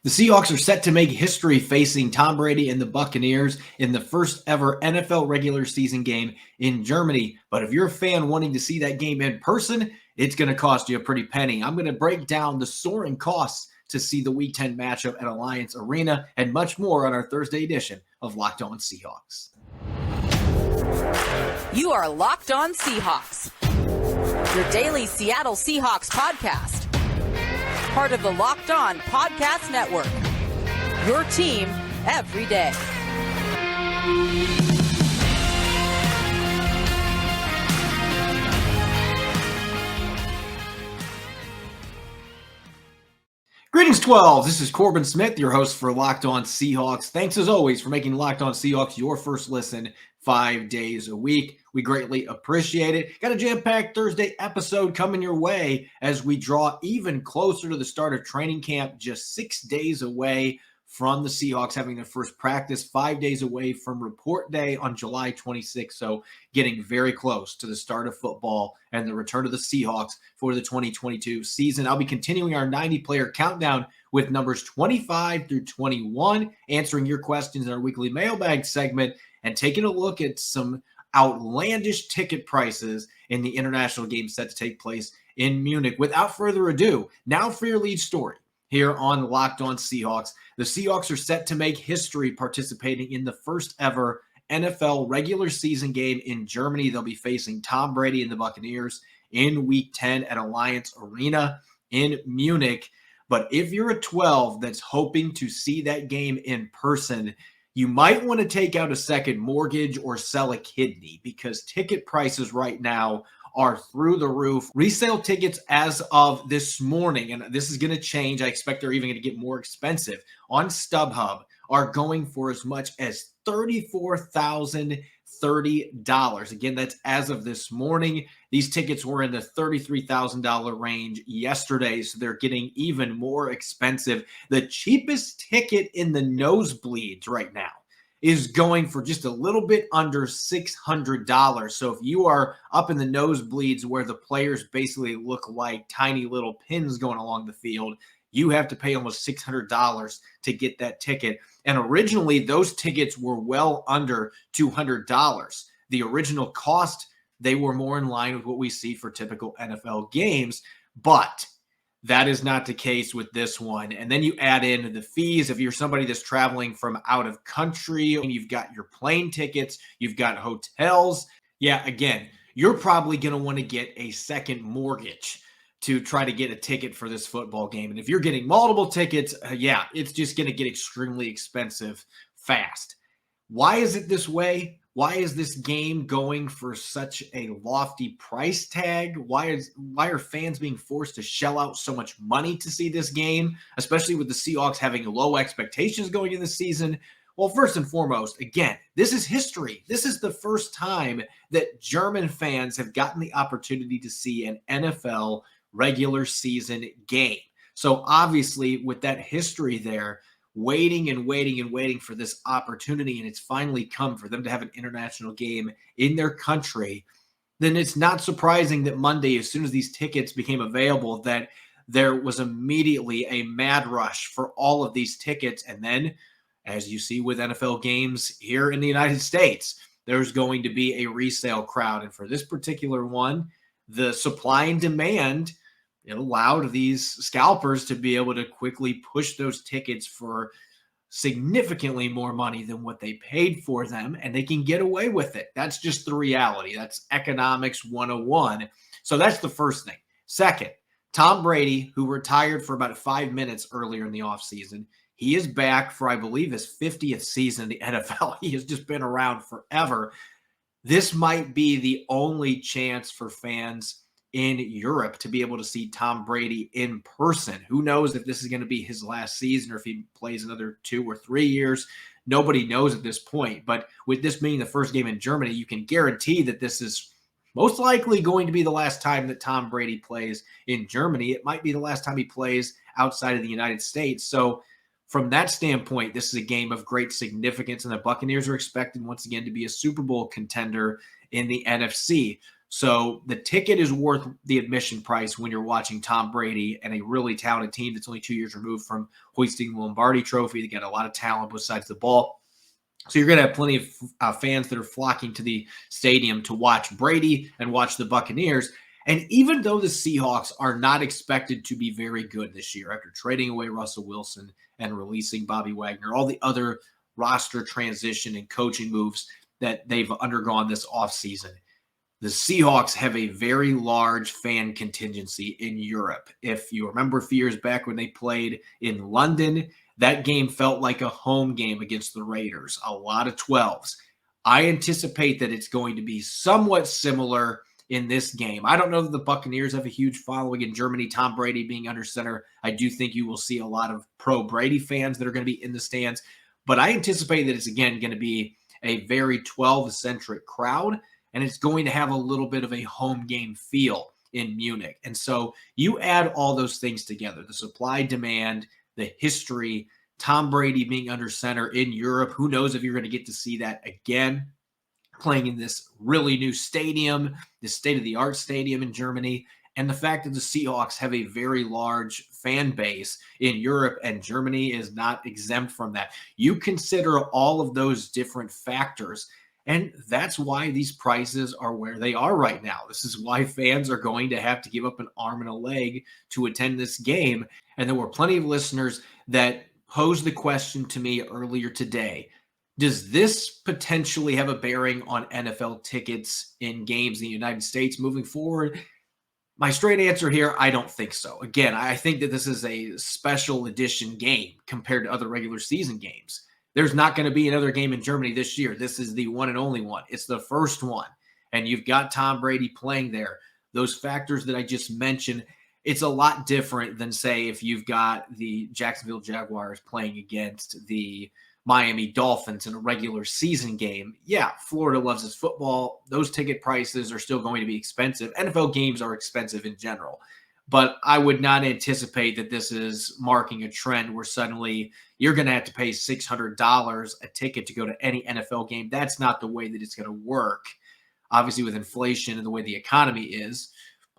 The Seahawks are set to make history facing Tom Brady and the Buccaneers in the first ever NFL regular season game in Germany. But if you're a fan wanting to see that game in person, it's going to cost you a pretty penny. I'm going to break down the soaring costs to see the Week 10 matchup at Allianz Arena and much more on our Thursday edition of Locked On Seahawks. You are Locked On Seahawks, your daily Seattle Seahawks podcast. Part of the Locked On Podcast Network, your team every day. Greetings, 12. This is Corbin Smith, your host for Locked On Seahawks. Thanks, as always, for making Locked On Seahawks your first listen 5 days a week. We greatly appreciate it. Got a jam-packed Thursday episode coming your way as we draw even closer to the start of training camp, just 6 days away from the Seahawks having their first practice, 5 days away from report day on July 26th. So getting very close to the start of football and the return of the Seahawks for the 2022 season. I'll be continuing our 90-player countdown with numbers 25 through 21, answering your questions in our weekly mailbag segment and taking a look at some outlandish ticket prices in the international game set to take place in Munich. Without further ado, now for your lead story here on Locked On Seahawks. The Seahawks are set to make history participating in the first ever NFL regular season game in Germany. They'll be facing Tom Brady and the Buccaneers in Week 10 at Allianz Arena in Munich. But if you're a 12 that's hoping to see that game in person, you might want to take out a second mortgage or sell a kidney because ticket prices right now are through the roof. Resale tickets as of this morning, and this is going to change. I expect they're even going to get more expensive on StubHub, are going for as much as $34,030. Again, that's as of this morning. These tickets were in the $33,000 range yesterday, so they're getting even more expensive. The cheapest ticket in the nosebleeds right now is going for just a little bit under $600. So if you are up in the nosebleeds where the players basically look like tiny little pins going along the field, you have to pay almost $600 to get that ticket. And originally, those tickets were well under $200. The original cost, they were more in line with what we see for typical NFL games, but that is not the case with this one. And then you add in the fees. If you're somebody that's traveling from out of country and you've got your plane tickets, you've got hotels. Yeah, again, you're probably going to want to get a second mortgage to try to get a ticket for this football game. And if you're getting multiple tickets, it's just going to get extremely expensive fast. Why is it this way? Why is this game going for such a lofty price tag? Why are fans being forced to shell out so much money to see this game, especially with the Seahawks having low expectations going into the season? Well, first and foremost, again, this is history. This is the first time that German fans have gotten the opportunity to see an NFL regular season game. So obviously, with that history there, waiting for this opportunity, and it's finally come for them to have an international game in their country, then it's not surprising that Monday, as soon as these tickets became available, that there was immediately a mad rush for all of these tickets. And then, as you see with NFL games here in the United States, there's going to be a resale crowd. And for this particular one, the supply and demand, it allowed these scalpers to be able to quickly push those tickets for significantly more money than what they paid for them, and they can get away with it. That's just the reality. That's economics 101. So that's the first thing. Second, Tom Brady, who retired for about 5 minutes earlier in the offseason, he is back for, I believe, his 50th season in the NFL. He has just been around forever. This might be the only chance for fans in Europe to be able to see Tom Brady in person. Who knows if this is going to be his last season or if he plays another 2 or 3 years. Nobody knows at this point. But with this being the first game in Germany, you can guarantee that this is most likely going to be the last time that Tom Brady plays in Germany. It might be the last time he plays outside of the United States. So from that standpoint, this is a game of great significance, and the Buccaneers are expected once again to be a Super Bowl contender in the NFC. So the ticket is worth the admission price when you're watching Tom Brady and a really talented team that's only 2 years removed from hoisting the Lombardi Trophy. They got a lot of talent both sides of the ball. So you're going to have plenty of fans that are flocking to the stadium to watch Brady and watch the Buccaneers. And even though the Seahawks are not expected to be very good this year after trading away Russell Wilson and releasing Bobby Wagner, all the other roster transition and coaching moves that they've undergone this offseason, the Seahawks have a very large fan contingency in Europe. If you remember a few years back when they played in London, that game felt like a home game against the Raiders, a lot of 12s. I anticipate that it's going to be somewhat similar in this game. I don't know that the Buccaneers have a huge following in Germany, Tom Brady being under center. I do think you will see a lot of pro-Brady fans that are going to be in the stands, but I anticipate that it's, again, going to be a very 12-centric crowd, and it's going to have a little bit of a home game feel in Munich. And so you add all those things together, the supply, demand, the history, Tom Brady being under center in Europe. Who knows if you're going to get to see that again, playing in this really new stadium, this state-of-the-art stadium in Germany, and the fact that the Seahawks have a very large fan base in Europe, and Germany is not exempt from that. You consider all of those different factors, and that's why these prices are where they are right now. This is why fans are going to have to give up an arm and a leg to attend this game. And there were plenty of listeners that posed the question to me earlier today: does this potentially have a bearing on NFL tickets in games in the United States moving forward? My straight answer here, I don't think so. Again, I think that this is a special edition game compared to other regular season games. There's not going to be another game in Germany this year. This is the one and only one. It's the first one. And you've got Tom Brady playing there. Those factors that I just mentioned, it's a lot different than, say, if you've got the Jacksonville Jaguars playing against the Miami Dolphins in a regular season game. Yeah, Florida loves its football. Those ticket prices are still going to be expensive. NFL games are expensive in general. But I would not anticipate that this is marking a trend where suddenly you're going to have to pay $600 a ticket to go to any NFL game. That's not the way that it's going to work. Obviously, with inflation and the way the economy is,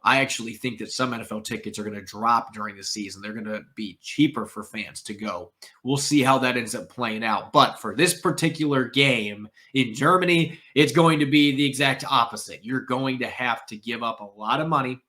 I actually think that some NFL tickets are going to drop during the season. They're going to be cheaper for fans to go. We'll see how that ends up playing out. But for this particular game in Germany, it's going to be the exact opposite. You're going to have to give up a lot of money,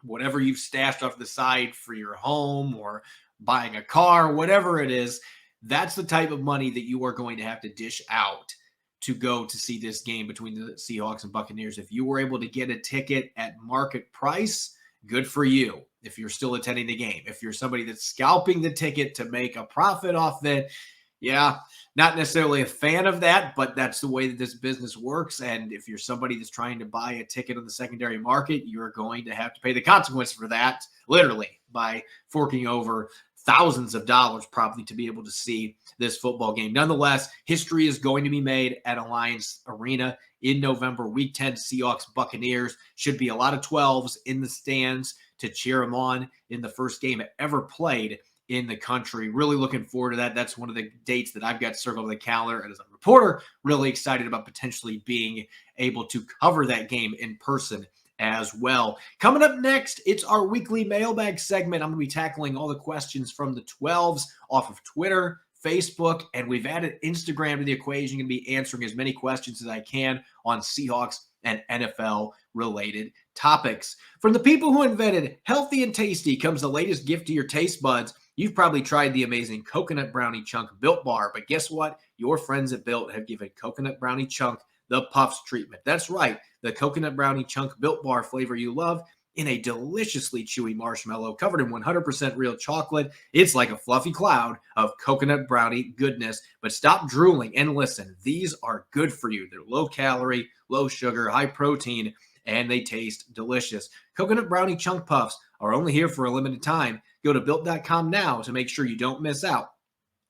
whatever you've stashed off the side for your home or buying a car, whatever it is. That's the type of money that you are going to have to dish out to go to see this game between the Seahawks and Buccaneers. If you were able to get a ticket at market price, good for you if you're still attending the game. If you're somebody that's scalping the ticket to make a profit off it, yeah, not necessarily a fan of that, but that's the way that this business works. And if you're somebody that's trying to buy a ticket on the secondary market, you're going to have to pay the consequence for that, literally, by forking over thousands of dollars probably to be able to see this football game. Nonetheless, history is going to be made at Allianz Arena in November. Week 10, Seahawks Buccaneers. Should be a lot of 12s in the stands to cheer them on in the first game ever played in the country. Really looking forward to that. That's one of the dates that I've got circled on the calendar. And as a reporter, really excited about potentially being able to cover that game in person as well. Coming up next, it's our weekly mailbag segment. I'm going to be tackling all the questions from the 12s off of Twitter, Facebook, and we've added Instagram to the equation. I'm going to be answering as many questions as I can on Seahawks and NFL-related topics. From the people who invented healthy and tasty comes the latest gift to your taste buds. You've probably tried the amazing Coconut Brownie Chunk Built Bar, but guess what? Your friends at Built have given Coconut Brownie Chunk the Puffs treatment. That's right, the Coconut Brownie Chunk Built Bar flavor you love in a deliciously chewy marshmallow covered in 100% real chocolate. It's like a fluffy cloud of coconut brownie goodness. But stop drooling and listen. These are good for you. They're low calorie, low sugar, high protein, and they taste delicious. Coconut Brownie Chunk Puffs are only here for a limited time. Go to Built.com now to make sure you don't miss out.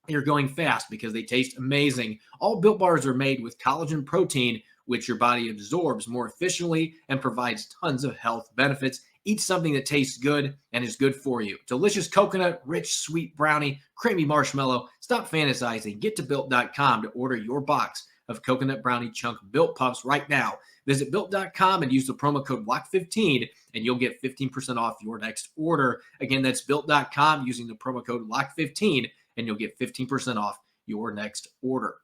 You're going fast because they taste amazing. All Built Bars are made with collagen protein, which your body absorbs more efficiently and provides tons of health benefits. Eat something that tastes good and is good for you. Delicious coconut, rich, sweet brownie, creamy marshmallow. Stop fantasizing. Get to Built.com to order your box of coconut brownie chunk Built Puffs right now. Visit Built.com and use the promo code LOCK15 and you'll get 15% off your next order. Again, that's Built.com using the promo code LOCK15 and you'll get 15% off your next order.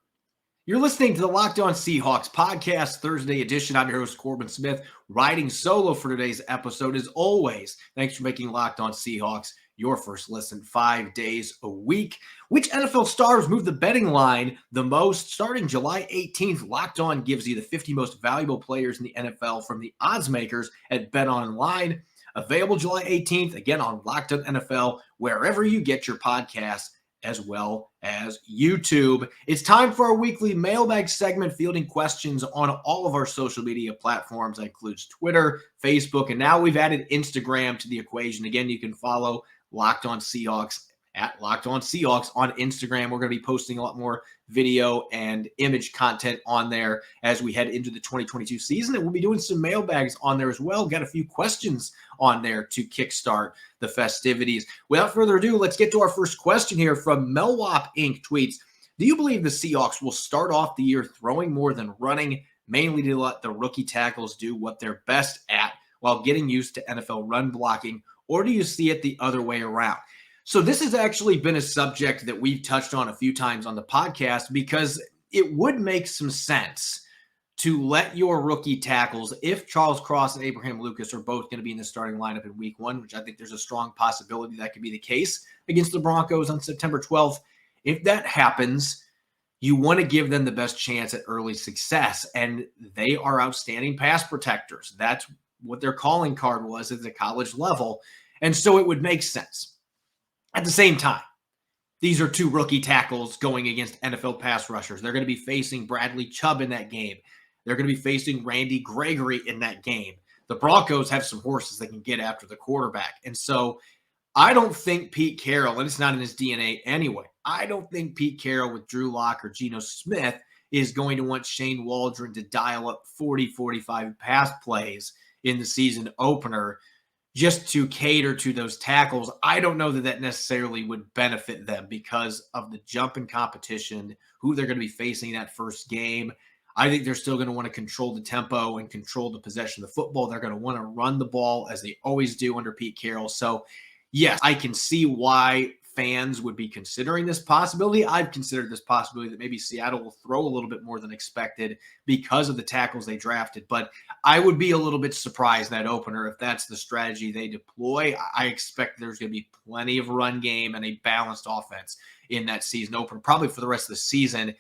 You're listening to the Locked On Seahawks podcast, Thursday edition. I'm your host, Corbin Smith, riding solo for today's episode. As always, thanks for making Locked On Seahawks your first listen 5 days a week. Which NFL stars move the betting line the most? Starting July 18th, Locked On gives you the 50 most valuable players in the NFL from the odds makers at BetOnline. Available July 18th, again on Locked On NFL, wherever you get your podcasts, as well as YouTube. It's time for our weekly mailbag segment, fielding questions on all of our social media platforms. That includes Twitter, Facebook, and now we've added Instagram to the equation. Again, you can follow Locked On Seahawks at Locked On Seahawks on Instagram. We're going to be posting a lot more video and image content on there as we head into the 2022 season. And we'll be doing some mailbags on there as well. Got a few questions on there to kickstart the festivities. Without further ado, let's get to our first question here from Melwap Inc. tweets, do you believe the Seahawks will start off the year throwing more than running, mainly to let the rookie tackles do what they're best at while getting used to NFL run blocking, or do you see it the other way around? So this has actually been a subject that we've touched on a few times on the podcast because it would make some sense to let your rookie tackles, if Charles Cross and Abraham Lucas are both going to be in the starting lineup in week one, which I think there's a strong possibility that could be the case against the Broncos on September 12th. If that happens, you want to give them the best chance at early success, and they are outstanding pass protectors. That's what their calling card was at the college level, and so it would make sense. At the same time, these are two rookie tackles going against NFL pass rushers. They're going to be facing Bradley Chubb in that game. They're going to be facing Randy Gregory in that game. The Broncos have some horses that can get after the quarterback. And so I don't think Pete Carroll, and it's not in his DNA anyway, I don't think Pete Carroll with Drew Lock or Geno Smith is going to want Shane Waldron to dial up 40, 45 pass plays in the season opener just to cater to those tackles. I don't know that that necessarily would benefit them because of the jump in competition, who they're going to be facing that first game. I think they're still going to want to control the tempo and control the possession of the football. They're going to want to run the ball as they always do under Pete Carroll. So, yes, I can see why fans would be considering this possibility. I've considered this possibility that maybe Seattle will throw a little bit more than expected because of the tackles they drafted. But I would be a little bit surprised in that opener if that's the strategy they deploy. I expect there's going to be plenty of run game and a balanced offense in that season opener, probably for the rest of the season.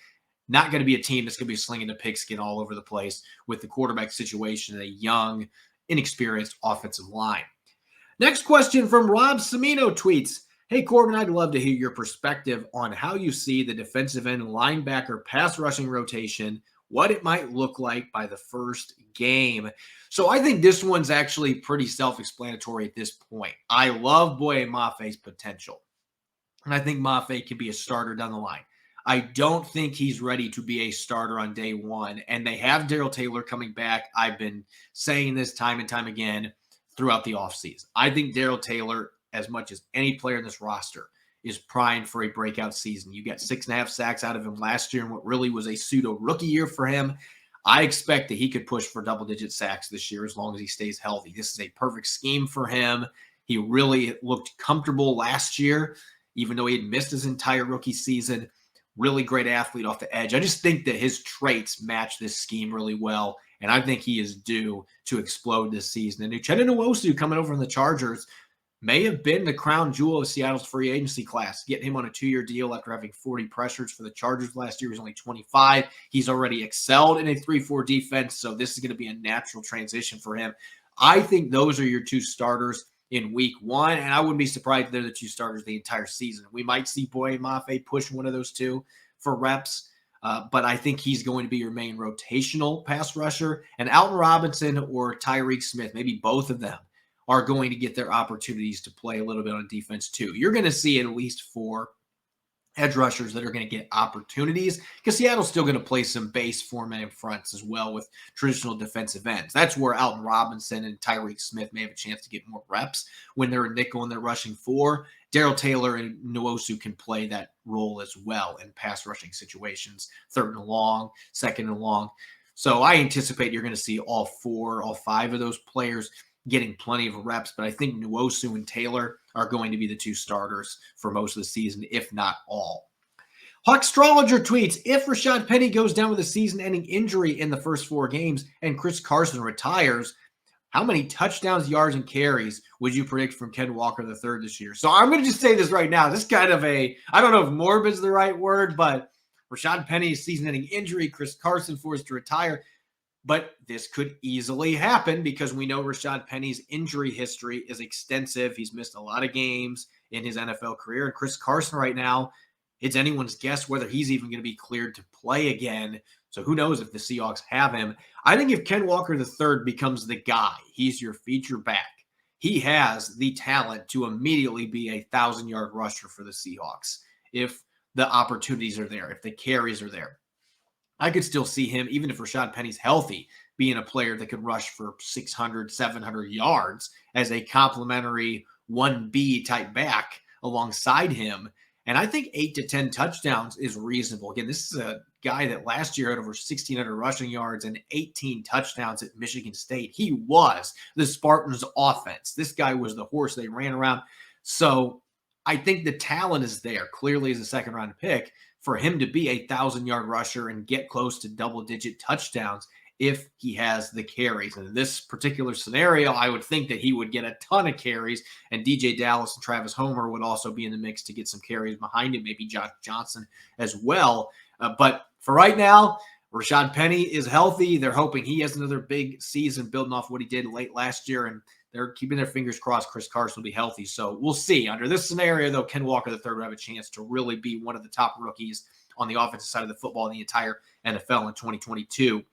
Not going to be a team that's going to be slinging the pigskin all over the place with the quarterback situation and a young, inexperienced offensive line. Next question from Rob Semino tweets, hey, Corbin, I'd love to hear your perspective on how you see the defensive end linebacker pass rushing rotation, what it might look like by the first game. So I think this one's actually pretty self-explanatory at this point. I love Boye Mafe's potential, and I think Mafe can be a starter down the line. I don't think he's ready to be a starter on day one, and they have Darrell Taylor coming back. I've been saying this time and time again throughout the offseason. I think Darrell Taylor, as much as any player in this roster, is primed for a breakout season. You got 6.5 sacks out of him last year in what really was a pseudo rookie year for him. I expect that he could push for double-digit sacks this year as long as he stays healthy. This is a perfect scheme for him. He really looked comfortable last year, even though he had missed his entire rookie season. Really great athlete off the edge. I just think that his traits match this scheme really well, and I think he is due to explode this season. And Uchenna Nwosu coming over from the Chargers may have been the crown jewel of Seattle's free agency class. Getting him on a 2-year deal after having 40 pressures for the Chargers last year. He was only 25. He's already excelled in a 3-4 defense, so this is going to be a natural transition for him. I think those are your two starters in week one, and I wouldn't be surprised if they're the two starters the entire season. We might see Boye Mafe push one of those two for reps, but I think he's going to be your main rotational pass rusher. And Alton Robinson or Tyreek Smith, maybe both of them, are going to get their opportunities to play a little bit on defense too. You're going to see at least 4 edge rushers that are going to get opportunities, because Seattle's still going to play some base four-man fronts as well with traditional defensive ends. That's where Alton Robinson and Tyreek Smith may have a chance to get more reps when they're a nickel and they're rushing four. Darrell Taylor and Nwosu can play that role as well in pass rushing situations, third and long, second and long. So I anticipate you're going to see all five of those players getting plenty of reps, but I think Nwosu and Taylor are going to be the two starters for most of the season, if not all. Hawkstrologer tweets, if Rashad Penny goes down with a season-ending injury in the first 4 games and Chris Carson retires, how many touchdowns, yards, and carries would you predict from Ken Walker III this year? So I'm going to just say this right now. This is kind of I don't know if morbid is the right word, but Rashad Penny's season-ending injury, Chris Carson forced to retire. But this could easily happen because we know Rashad Penny's injury history is extensive. He's missed a lot of games in his NFL career. And Chris Carson right now, it's anyone's guess whether he's even going to be cleared to play again. So who knows if the Seahawks have him. I think if Ken Walker III becomes the guy, he's your feature back. He has the talent to immediately be a 1,000-yard rusher for the Seahawks if the opportunities are there, if the carries are there. I could still see him, even if Rashad Penny's healthy, being a player that could rush for 600, 700 yards as a complimentary 1B type back alongside him. And I think 8 to 10 touchdowns is reasonable. Again, this is a guy that last year had over 1,600 rushing yards and 18 touchdowns at Michigan State. He was the Spartans' offense. This guy was the horse they ran around. So I think the talent is there, clearly as a second-round pick, for him to be a 1,000-yard rusher and get close to double-digit touchdowns if he has the carries. And in this particular scenario, I would think that he would get a ton of carries, and DJ Dallas and Travis Homer would also be in the mix to get some carries behind him, maybe Josh Johnson as well. But for right now, Rashad Penny is healthy. They're hoping he has another big season building off what he did late last year, and they're keeping their fingers crossed Chris Carson will be healthy. So we'll see. Under this scenario, though, Ken Walker III will have a chance to really be one of the top rookies on the offensive side of the football in the entire NFL in 2022.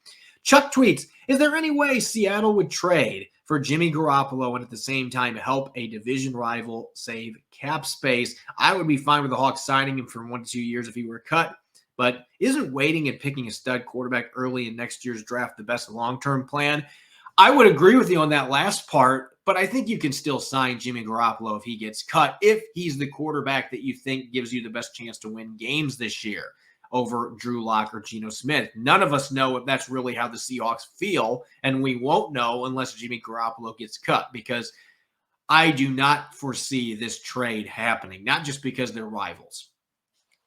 Chuck tweets, is there any way Seattle would trade for Jimmy Garoppolo and at the same time help a division rival save cap space? I would be fine with the Hawks signing him for 1 to 2 years if he were cut. But isn't waiting and picking a stud quarterback early in next year's draft the best long-term plan? I would agree with you on that last part, but I think you can still sign Jimmy Garoppolo if he gets cut, if he's the quarterback that you think gives you the best chance to win games this year over Drew Lock or Geno Smith. None of us know if that's really how the Seahawks feel, and we won't know unless Jimmy Garoppolo gets cut, because I do not foresee this trade happening, not just because they're rivals.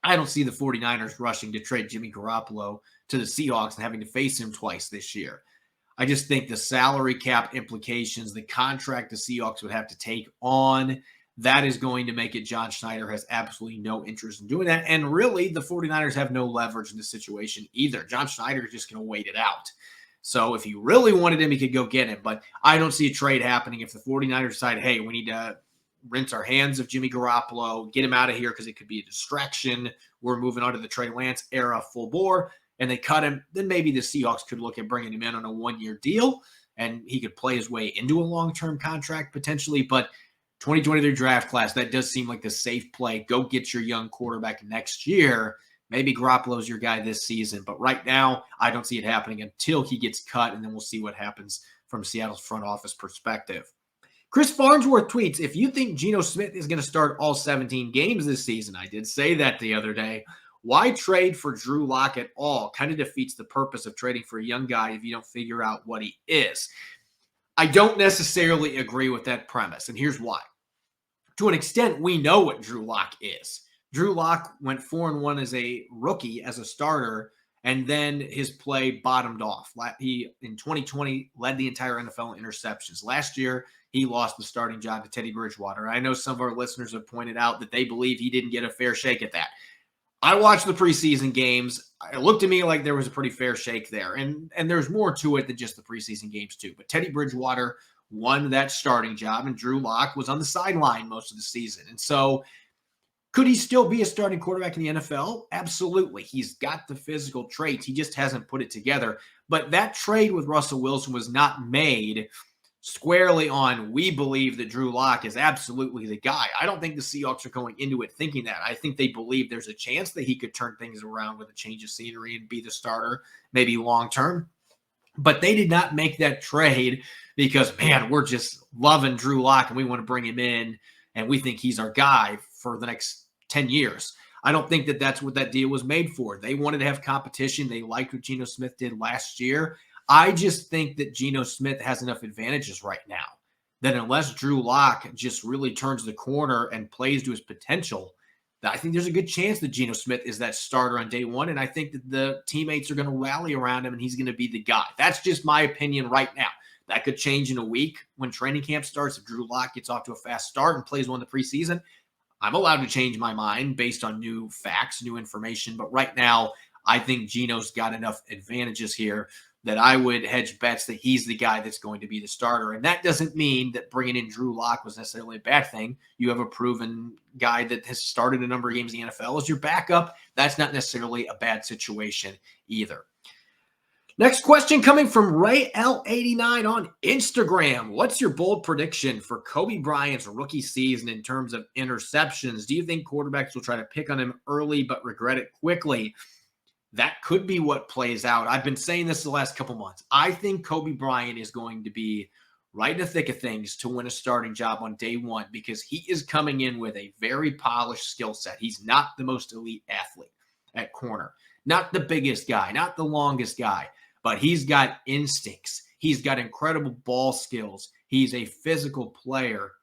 I don't see the 49ers rushing to trade Jimmy Garoppolo to the Seahawks and having to face him twice this year. I just think the salary cap implications, the contract the Seahawks would have to take on, that is going to make it John Schneider has absolutely no interest in doing that. And really, the 49ers have no leverage in this situation either. John Schneider is just going to wait it out. So if he really wanted him, he could go get him. But I don't see a trade happening if the 49ers decide, hey, we need to rinse our hands of Jimmy Garoppolo, get him out of here because it could be a distraction. We're moving on to the Trey Lance era full bore. And they cut him, then maybe the Seahawks could look at bringing him in on a 1-year deal, and he could play his way into a long-term contract potentially. But 2023 draft class, that does seem like the safe play. Go get your young quarterback next year. Maybe Garoppolo's your guy this season. But right now, I don't see it happening until he gets cut, and then we'll see what happens from Seattle's front office perspective. Chris Farnsworth tweets, if you think Geno Smith is going to start all 17 games this season, I did say that the other day, why trade for Drew Lock at all? Kind of defeats the purpose of trading for a young guy if you don't figure out what he is. I don't necessarily agree with that premise, and here's why. To an extent, we know what Drew Lock is. Drew Lock went 4-1 as a rookie, as a starter, and then his play bottomed off. He, in 2020, led the entire NFL in interceptions. Last year, he lost the starting job to Teddy Bridgewater. I know some of our listeners have pointed out that they believe he didn't get a fair shake at that. I watched the preseason games. It looked to me like there was a pretty fair shake there. And there's more to it than just the preseason games, too. But Teddy Bridgewater won that starting job, and Drew Lock was on the sideline most of the season. And so could he still be a starting quarterback in the NFL? Absolutely. He's got the physical traits. He just hasn't put it together. But that trade with Russell Wilson was not made squarely on, we believe that Drew Lock is absolutely the guy. I don't think the Seahawks are going into it thinking that. I think they believe there's a chance that he could turn things around with a change of scenery and be the starter, maybe long term. But they did not make that trade because, man, we're just loving Drew Lock and we want to bring him in and we think he's our guy for the next 10 years. I don't think that that's what that deal was made for. They wanted to have competition. They liked what Geno Smith did last year. I just think that Geno Smith has enough advantages right now that unless Drew Lock just really turns the corner and plays to his potential, I think there's a good chance that Geno Smith is that starter on day one. And I think that the teammates are going to rally around him and he's going to be the guy. That's just my opinion right now. That could change in a week when training camp starts. If Drew Lock gets off to a fast start and plays one in the preseason, I'm allowed to change my mind based on new facts, new information. But right now, I think Geno's got enough advantages here that I would hedge bets that he's the guy that's going to be the starter. And that doesn't mean that bringing in Drew Lock was necessarily a bad thing. You have a proven guy that has started a number of games in the NFL as your backup. That's not necessarily a bad situation either. Next question coming from Ray L89 on Instagram. What's your bold prediction for Kobe Bryant's rookie season in terms of interceptions? Do you think quarterbacks will try to pick on him early but regret it quickly? That could be what plays out. I've been saying this the last couple months. I think Kobe Bryant is going to be right in the thick of things to win a starting job on day one because he is coming in with a very polished skill set. He's not the most elite athlete at corner, not the biggest guy, not the longest guy, but he's got instincts. He's got incredible ball skills. He's a physical player,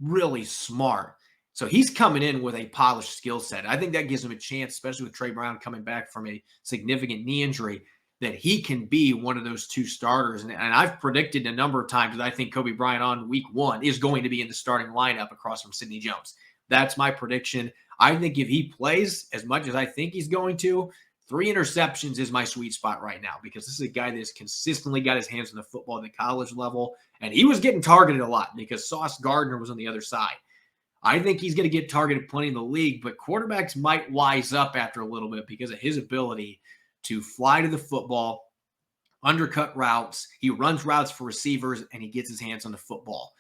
really smart. So he's coming in with a polished skill set. I think that gives him a chance, especially with Trey Brown coming back from a significant knee injury, that he can be one of those two starters. And I've predicted a number of times that I think Kobe Bryant on week one is going to be in the starting lineup across from Sidney Jones. That's my prediction. I think if he plays as much as I think he's going to, 3 interceptions is my sweet spot right now because this is a guy that has consistently got his hands on the football at the college level. And he was getting targeted a lot because Sauce Gardner was on the other side. I think he's going to get targeted plenty in the league, but quarterbacks might wise up after a little bit because of his ability to fly to the football, undercut routes. He runs routes for receivers, and he gets his hands on the football.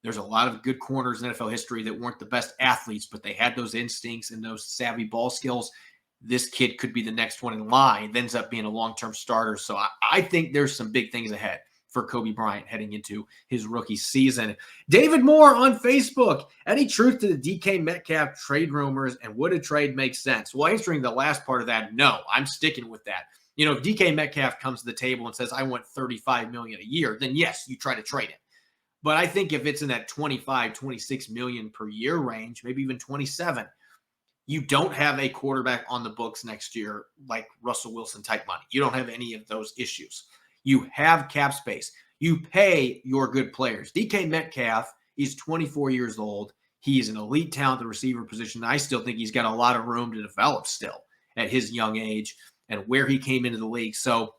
There's a lot of good corners in NFL history that weren't the best athletes, but they had those instincts and those savvy ball skills. This kid could be the next one in line. It ends up being a long-term starter. So I think there's some big things ahead for Kobe Bryant heading into his rookie season. David Moore on Facebook. Any truth to the DK Metcalf trade rumors, and would a trade make sense? Well, answering the last part of that, no, I'm sticking with that. You know, if DK Metcalf comes to the table and says, I want $35 million a year, then yes, you try to trade him. But I think if it's in that 25, 26 million per year range, maybe even 27, you don't have a quarterback on the books next year like Russell Wilson type money. You don't have any of those issues. You have cap space. You pay your good players. DK Metcalf is 24 years old. He's an elite talent at the receiver position. I still think he's got a lot of room to develop still at his young age and where he came into the league. So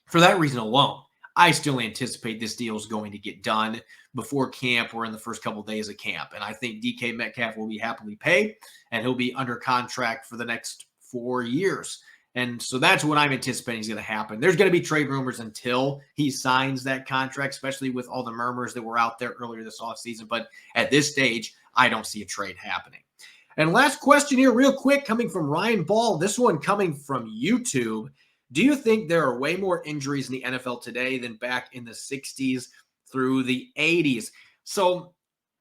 for that reason alone, I still anticipate this deal is going to get done before camp or in the first couple of days of camp. And I think DK Metcalf will be happily paid, and he'll be under contract for the next 4 years. And so that's what I'm anticipating is going to happen. There's going to be trade rumors until he signs that contract, especially with all the murmurs that were out there earlier this offseason. But at this stage, I don't see a trade happening. And last question here real quick coming from Ryan Ball. This one coming from YouTube. Do you think there are way more injuries in the NFL today than back in the 60s through the 80s? So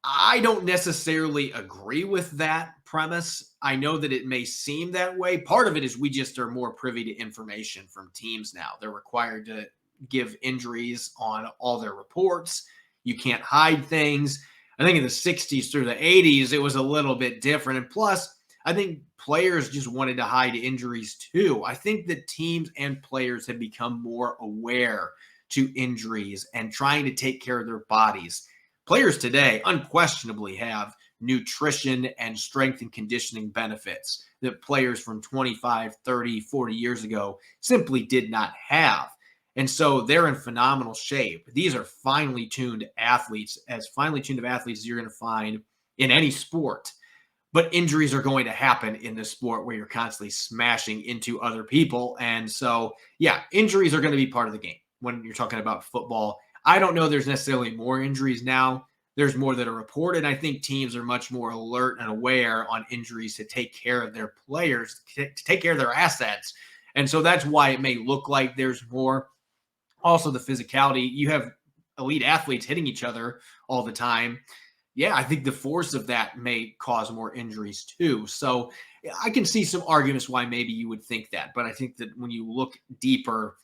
I don't necessarily agree with that premise. I know that it may seem that way. Part of it is we just are more privy to information from teams now. They're required to give injuries on all their reports. You can't hide things. I think in the 60s through the 80s, it was a little bit different. And plus, I think players just wanted to hide injuries too. I think that teams and players have become more aware to injuries and trying to take care of their bodies. Players today unquestionably have nutrition and strength and conditioning benefits that players from 25, 30, 40 years ago simply did not have. And so they're in phenomenal shape. These are finely tuned athletes, as finely tuned of athletes as you're going to find in any sport. But injuries are going to happen in this sport where you're constantly smashing into other people. And so, yeah, injuries are going to be part of the game when you're talking about football. I don't know there's necessarily more injuries now. There's more that are reported. I think teams are much more alert and aware on injuries to take care of their players, to take care of their assets. And so that's why it may look like there's more. Also, the physicality. You have elite athletes hitting each other all the time. Yeah, I think the force of that may cause more injuries too. So I can see some arguments why maybe you would think that. But I think that when you look deeper,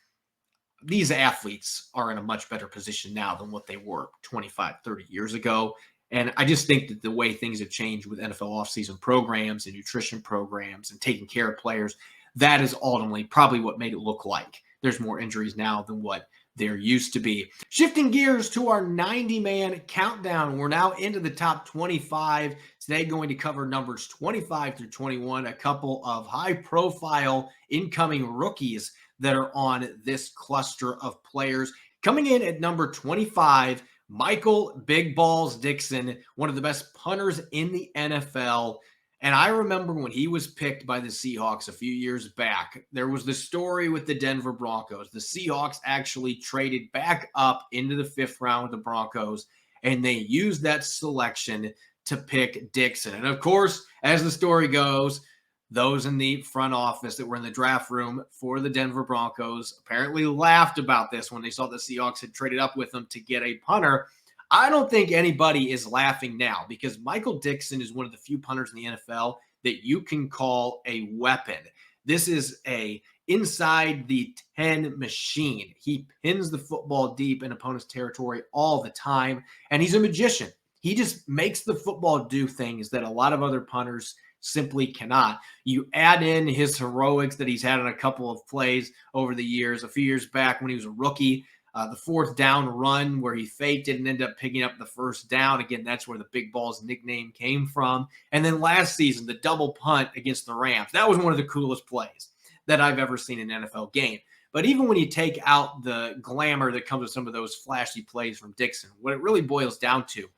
these athletes are in a much better position now than what they were 25, 30 years ago. And I just think that the way things have changed with NFL offseason programs and nutrition programs and taking care of players, that is ultimately probably what made it look like there's more injuries now than what there used to be. Shifting gears to our 90-man countdown. We're now into the top 25. Today going to cover numbers 25 through 21, a couple of high-profile incoming rookies that are on this cluster of players. Coming in at number 25, Michael Big Balls Dickson, one of the best punters in the NFL. And I remember when he was picked by the Seahawks a few years back, there was the story with the Denver Broncos. The Seahawks actually traded back up into the 5th round with the Broncos, and they used that selection to pick Dickson. And of course, as the story goes, those in the front office that were in the draft room for the Denver Broncos apparently laughed about this when they saw the Seahawks had traded up with them to get a punter. I don't think anybody is laughing now because Michael Dickson is one of the few punters in the NFL that you can call a weapon. This is a inside the 10 machine. He pins the football deep in opponent's territory all the time, and he's a magician. He just makes the football do things that a lot of other punters simply cannot. You add in his heroics that he's had on a couple of plays over the years. A few years back when he was a rookie, the 4th down run where he faked it and ended up picking up the 1st down. Again, that's where the Big Balls nickname came from. And then last season, the double punt against the Rams. That was one of the coolest plays that I've ever seen in an NFL game. But even when you take out the glamour that comes with some of those flashy plays from Dickson, what it really boils down to,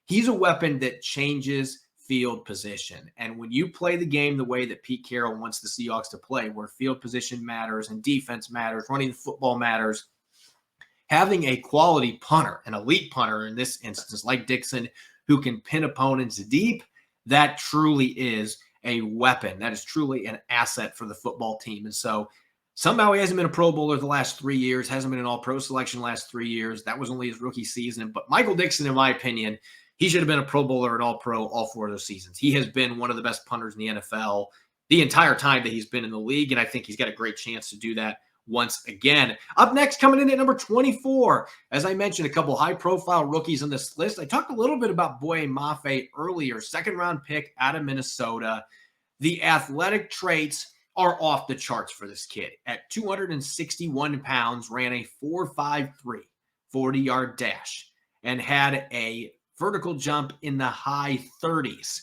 he's a weapon that changes field position. And when you play the game the way that Pete Carroll wants the Seahawks to play, where field position matters and defense matters, running the football matters, having a quality punter, an elite punter in this instance, like Dickson, who can pin opponents deep, that truly is a weapon. That is truly an asset for the football team. And so somehow he hasn't been a Pro Bowler the last 3 years, hasn't been an All-Pro selection the last 3 years. That was only his rookie season. But Michael Dickson, in my opinion, he should have been a Pro Bowler and All-Pro all 4 of those seasons. He has been one of the best punters in the NFL the entire time that he's been in the league, and I think he's got a great chance to do that once again. Up next, coming in at number 24, as I mentioned, a couple high-profile rookies on this list. I talked a little bit about Boye Mafe earlier, 2nd-round pick out of Minnesota. The athletic traits are off the charts for this kid. At 261 pounds, ran a 4.53 40-yard dash and had a vertical jump in the high 30s.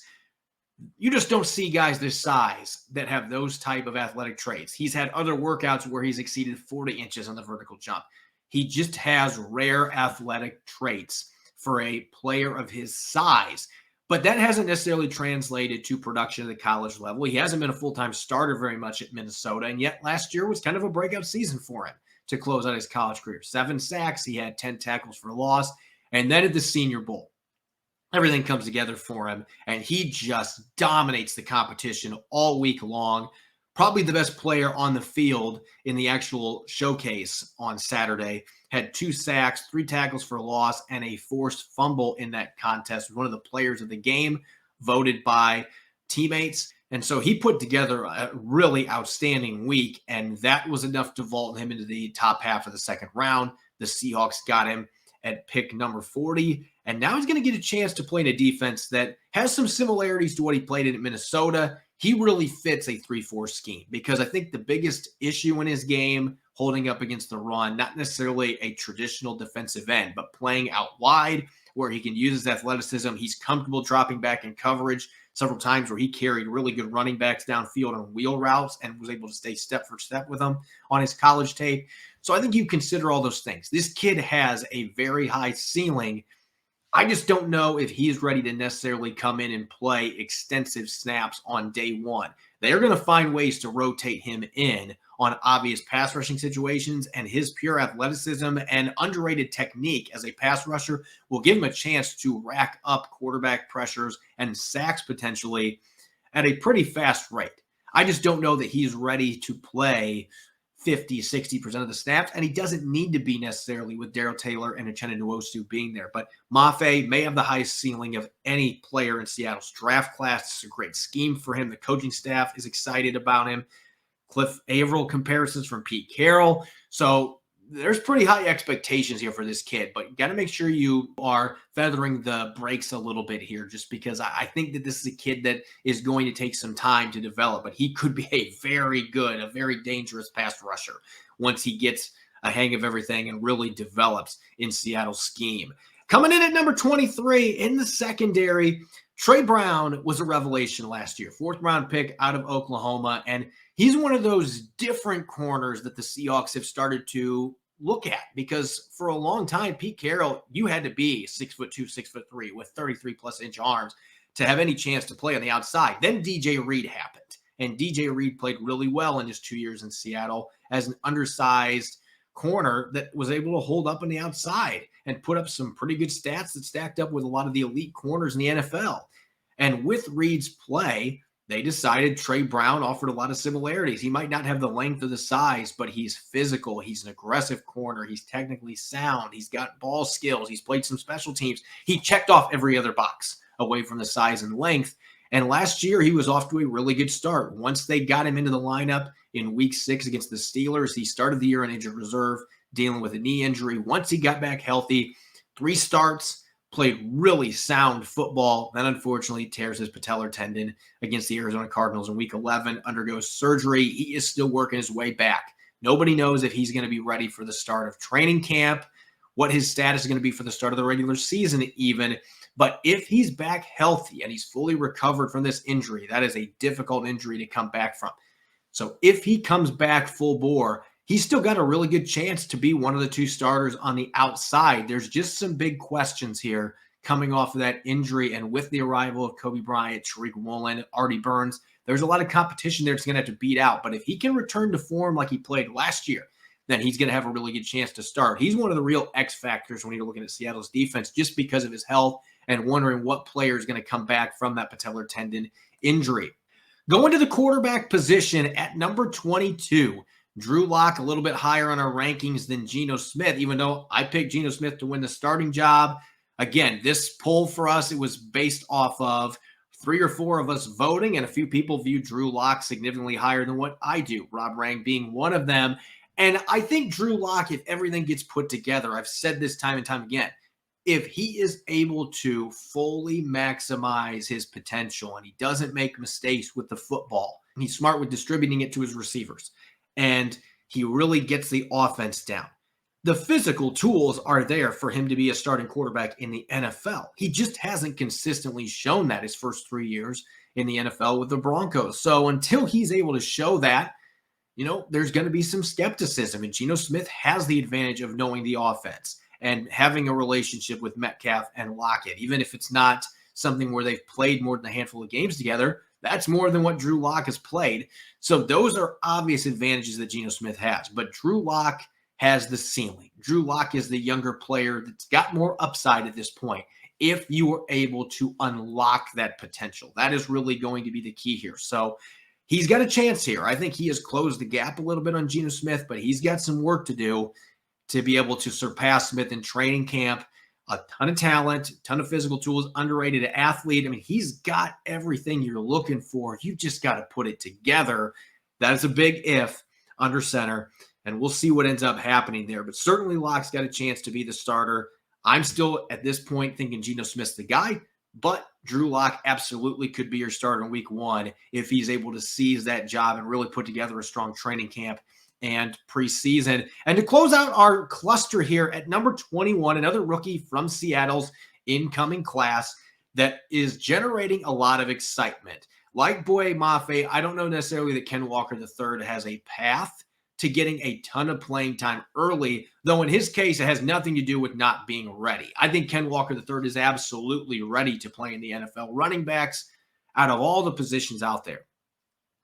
You just don't see guys this size that have those type of athletic traits. He's had other workouts where he's exceeded 40 inches on the vertical jump. He just has rare athletic traits for a player of his size. But that hasn't necessarily translated to production at the college level. He hasn't been a full-time starter very much at Minnesota, and yet last year was kind of a breakout season for him to close out his college career. 7 sacks, he had 10 tackles for loss, and then at the Senior Bowl, everything comes together for him, and he just dominates the competition all week long. Probably the best player on the field in the actual showcase on Saturday. Had 2 sacks, 3 tackles for loss, and a forced fumble in that contest. One of the players of the game, voted by teammates. And so he put together a really outstanding week, and that was enough to vault him into the top half of the 2nd round. The Seahawks got him at pick number 40, and now he's going to get a chance to play in a defense that has some similarities to what he played in Minnesota. He really fits a 3-4 scheme because I think the biggest issue in his game, holding up against the run, not necessarily a traditional defensive end, but playing out wide where he can use his athleticism. He's comfortable dropping back in coverage several times where he carried really good running backs downfield on wheel routes and was able to stay step for step with them on his college tape. So I think you consider all those things. This kid has a very high ceiling. I just don't know if he's ready to necessarily come in and play extensive snaps on day one. They're going to find ways to rotate him in on obvious pass rushing situations, and his pure athleticism and underrated technique as a pass rusher will give him a chance to rack up quarterback pressures and sacks potentially at a pretty fast rate. I just don't know that he's ready to play 50, 60% of the snaps, and he doesn't need to be necessarily with Darrell Taylor and Uchenna Nwosu being there. But Mafe may have the highest ceiling of any player in Seattle's draft class. It's a great scheme for him. The coaching staff is excited about him. Cliff Averill comparisons from Pete Carroll. So there's pretty high expectations here for this kid, but you got to make sure you are feathering the brakes a little bit here, just because I think that this is a kid that is going to take some time to develop, but he could be a very good, a very dangerous pass rusher once he gets a hang of everything and really develops in Seattle's scheme. Coming in at number 23 in the secondary, Trey Brown was a revelation last year, 4th round pick out of Oklahoma, and he's one of those different corners that the Seahawks have started to look at, because for a long time, Pete Carroll, you had to be 6'2", 6'3" with 33-plus-inch arms to have any chance to play on the outside. Then DJ Reed happened, and DJ Reed played really well in his 2 years in Seattle as an undersized corner that was able to hold up on the outside and put up some pretty good stats that stacked up with a lot of the elite corners in the NFL. And with Reed's play, they decided Trey Brown offered a lot of similarities. He might not have the length or the size, but he's physical. He's an aggressive corner. He's technically sound. He's got ball skills. He's played some special teams. He checked off every other box away from the size and length. And last year, he was off to a really good start. Once they got him into the lineup in week 6 against the Steelers, he started the year on injured reserve, dealing with a knee injury. Once he got back healthy, 3 starts, played really sound football, then unfortunately tears his patellar tendon against the Arizona Cardinals in week 11, undergoes surgery. He is still working his way back. Nobody knows if he's going to be ready for the start of training camp, what his status is going to be for the start of the regular season even. But if he's back healthy and he's fully recovered from this injury, that is a difficult injury to come back from. So if he comes back full bore, he's still got a really good chance to be one of the 2 starters on the outside. There's just some big questions here coming off of that injury. And with the arrival of Kobe Bryant, Tariq Woolen, Artie Burns, there's a lot of competition there that's going to have to beat out. But if he can return to form like he played last year, then he's going to have a really good chance to start. He's one of the real X factors when you're looking at Seattle's defense, just because of his health and wondering what player is going to come back from that patellar tendon injury. Going to the quarterback position at number 22, Drew Lock, a little bit higher on our rankings than Geno Smith, even though I picked Geno Smith to win the starting job. Again, this poll for us, it was based off of 3 or 4 of us voting, and a few people view Drew Lock significantly higher than what I do, Rob Rang being one of them. And I think Drew Lock, if everything gets put together, I've said this time and time again, if he is able to fully maximize his potential and he doesn't make mistakes with the football, he's smart with distributing it to his receivers, and he really gets the offense down, the physical tools are there for him to be a starting quarterback in the NFL. He just hasn't consistently shown that his first 3 years in the NFL with the Broncos. So until he's able to show that, there's going to be some skepticism. And Geno Smith has the advantage of knowing the offense and having a relationship with Metcalf and Lockett. Even if it's not something where they've played more than a handful of games together, that's more than what Drew Lock has played. So those are obvious advantages that Geno Smith has. But Drew Lock has the ceiling. Drew Lock is the younger player that's got more upside at this point. If you are able to unlock that potential, that is really going to be the key here. So he's got a chance here. I think he has closed the gap a little bit on Geno Smith, but he's got some work to do to be able to surpass Smith in training camp. A ton of talent, ton of physical tools, underrated athlete. I mean, he's got everything you're looking for. You just got to put it together. That is a big if under center, and we'll see what ends up happening there. But certainly Lock's got a chance to be the starter. I'm still at this point thinking Geno Smith's the guy, but Drew Lock absolutely could be your starter in week 1 if he's able to seize that job and really put together a strong training camp and preseason. And to close out our cluster here at number 21, another rookie from Seattle's incoming class that is generating a lot of excitement. Like Boye Mafe, I don't know necessarily that Ken Walker III has a path to getting a ton of playing time early, though in his case, it has nothing to do with not being ready. I think Ken Walker III is absolutely ready to play in the NFL. Running backs, out of all the positions out there,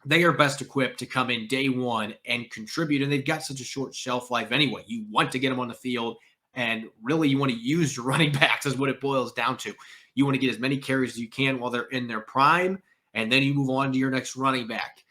they are best equipped to come in day one and contribute. And they've got such a short shelf life anyway. You want to get them on the field, and really you want to use your running backs is what it boils down to. You want to get as many carries as you can while they're in their prime, and then you move on to your next running back.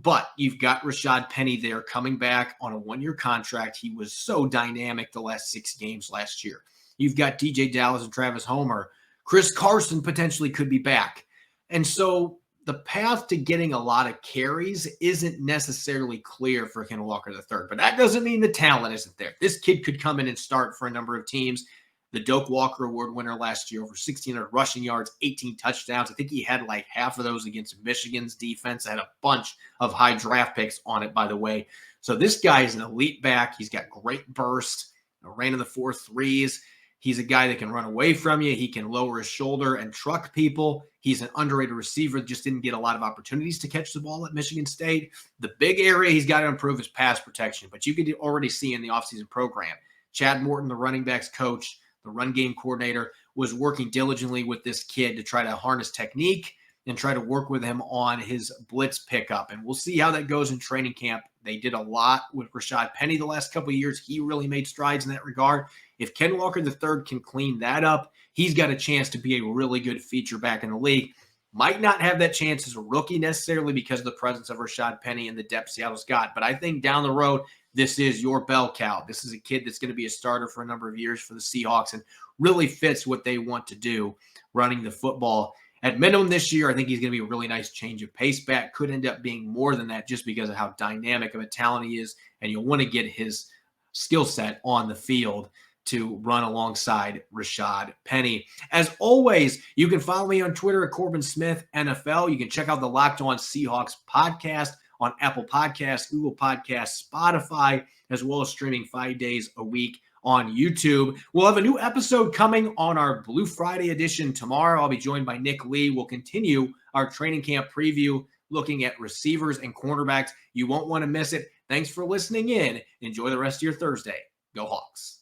But you've got Rashad Penny there coming back on a one-year contract. He was so dynamic the last 6 games last year. You've got DJ Dallas and Travis Homer. Chris Carson potentially could be back. And so the path to getting a lot of carries isn't necessarily clear for Ken Walker III. But that doesn't mean the talent isn't there. This kid could come in and start for a number of teams. The Doak Walker Award winner last year, over 1,600 rushing yards, 18 touchdowns. I think he had like half of those against Michigan's defense. I had a bunch of high draft picks on it, by the way. So this guy is an elite back. He's got great burst, ran in the 4.3s. He's a guy that can run away from you. He can lower his shoulder and truck people. He's an underrated receiver. Just didn't get a lot of opportunities to catch the ball at Michigan State. The big area he's got to improve is pass protection. But you could already see in the offseason program, Chad Morton, the running backs coach, the run game coordinator, was working diligently with this kid to try to harness technique and try to work with him on his blitz pickup. And we'll see how that goes in training camp. They did a lot with Rashad Penny the last couple of years. He really made strides in that regard. If Ken Walker III can clean that up, he's got a chance to be a really good feature back in the league. Might not have that chance as a rookie necessarily because of the presence of Rashad Penny and the depth Seattle's got. But I think down the road, this is your bell cow. This is a kid that's going to be a starter for a number of years for the Seahawks and really fits what they want to do running the football. At minimum this year, I think he's going to be a really nice change of pace back. Could end up being more than that just because of how dynamic of a talent he is. And you'll want to get his skill set on the field to run alongside Rashad Penny. As always, you can follow me on Twitter at Corbin Smith NFL. You can check out the Locked On Seahawks podcast on Apple Podcasts, Google Podcasts, Spotify, as well as streaming 5 days a week on YouTube. We'll have a new episode coming on our Blue Friday edition tomorrow. I'll be joined by Nick Lee. We'll continue our training camp preview, looking at receivers and cornerbacks. You won't want to miss it. Thanks for listening in. Enjoy the rest of your Thursday. Go Hawks.